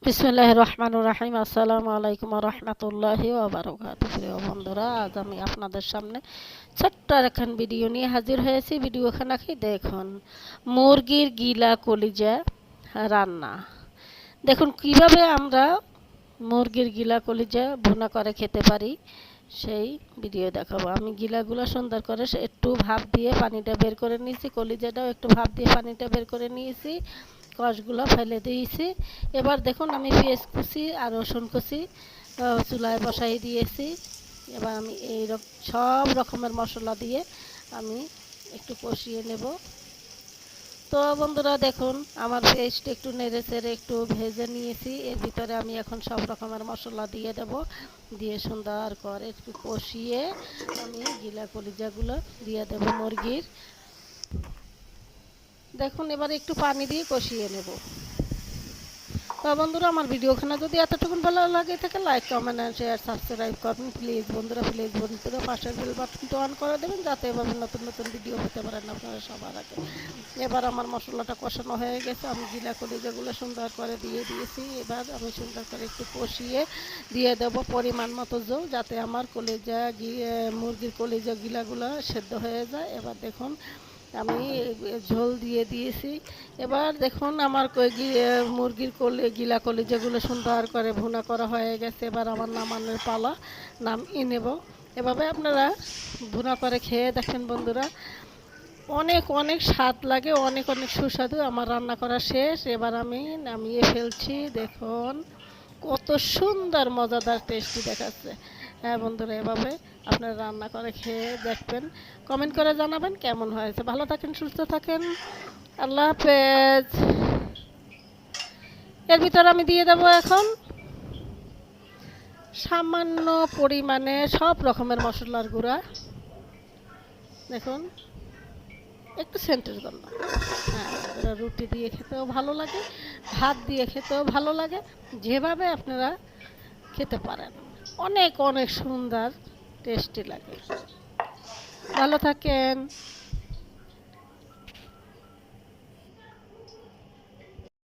বিসমিল্লাহির রহমানির রহিম। আসসালামু আলাইকুম ওয়া রাহমাতুল্লাহি ওয়া বারাকাতুহু। প্রিয় বন্ধুরা, আজ আমি আপনাদের সামনে ছোট্ট একখান ভিডিও নিয়ে হাজির হয়েছি। ভিডিওখানা কি দেখুন, মুরগির গিলা কলিজা রান্না। দেখুন কিভাবে আমরা মুরগির গিলা কলিজা ভুনা করে খেতে পারি, সেই ভিডিও দেখাবো। আমি গিলাগুলো সুন্দর করে একটু ভাপ দিয়ে পানিটা বের করে নিয়েছি, কলিজাটাও একটু ভাপ দিয়ে পানিটা বের করে নিয়েছি, কষগুলো ফেলে দিয়েছি। এবার দেখুন আমি পেঁয়াজ কুচি আর রসুন কুচি চুলায় বসাই দিয়েছি। এবার আমি সব রকমের মশলা দিয়ে আমি একটু কষিয়ে নেব। তো বন্ধুরা দেখুন, আমার পেস্ট একটু নেড়ে চেড়ে একটু ভেজে নিয়েছি। এর ভিতরে আমি এখন সব রকমের মশলা দিয়ে দেব। দিয়ে সুন্দর করে একটু কষিয়ে আমি গিলা কলিজাগুলো দিয়ে দেব মুরগির। দেখুন এবার একটু পানি দিয়ে কষিয়ে নেব। তো বন্ধুরা, আমার ভিডিওখানে যদি এতটুকুন ভালো লাগে থাকে, like comment and share subscribe করবেন প্লিজ বন্ধুরা। পাশের বেল বাটনটা অন করে দেবেন, যাতে এভাবে নতুন নতুন ভিডিও পেতে পারেন আপনারা সবার আগে। এবার আমার মশলাটা কষানো হয়ে গেছে, আমি গিলা কলিজাগুলো সুন্দর করে দিয়ে দিয়েছি। এবার আমি সুন্দর করে একটু কষিয়ে দিয়ে দেবো পরিমাণ মতো জল, যাতে আমার মুরগির কলিজা গিলাগুলো সেদ্ধ হয়ে যায়। এবার দেখুন আমি ঝোল দিয়ে দিয়েছি। এবার দেখুন আমার মুরগির গিলা কলিজাগুলো সুন্দর করে ভুনা করা হয়ে গেছে। এবার আমার নামানোর পালা, নামিয়ে নেব। এভাবে আপনারা ভুনা করে খেয়ে দেখেন বন্ধুরা, অনেক অনেক স্বাদ লাগে, অনেক অনেক সুস্বাদু। আমার রান্না করা শেষ, এবার আমি নামিয়ে ফেলছি। দেখুন কত সুন্দর মজাদার টেস্টি দেখাচ্ছে। হ্যাঁ বন্ধুরা, এভাবে আপনারা রান্না করে খেয়ে দেখবেন, কমেন্ট করে জানাবেন কেমন হয়েছে। ভালো থাকেন, সুস্থ থাকেন, আল্লাহ হাফেজ। এর ভিতরে আমি দিয়ে দেবো এখন সামান্য পরিমাণে সব রকমের মশলার গুঁড়া। দেখুন একটু সেন্টের জন্য। হ্যাঁ, রুটি দিয়ে খেতেও ভালো লাগে, ভাত দিয়ে খেতেও ভালো লাগে, যেভাবে আপনারা খেতে পারেন, অনেক অনেক সুন্দর টেস্টি লাগে। ভালো থাকেন।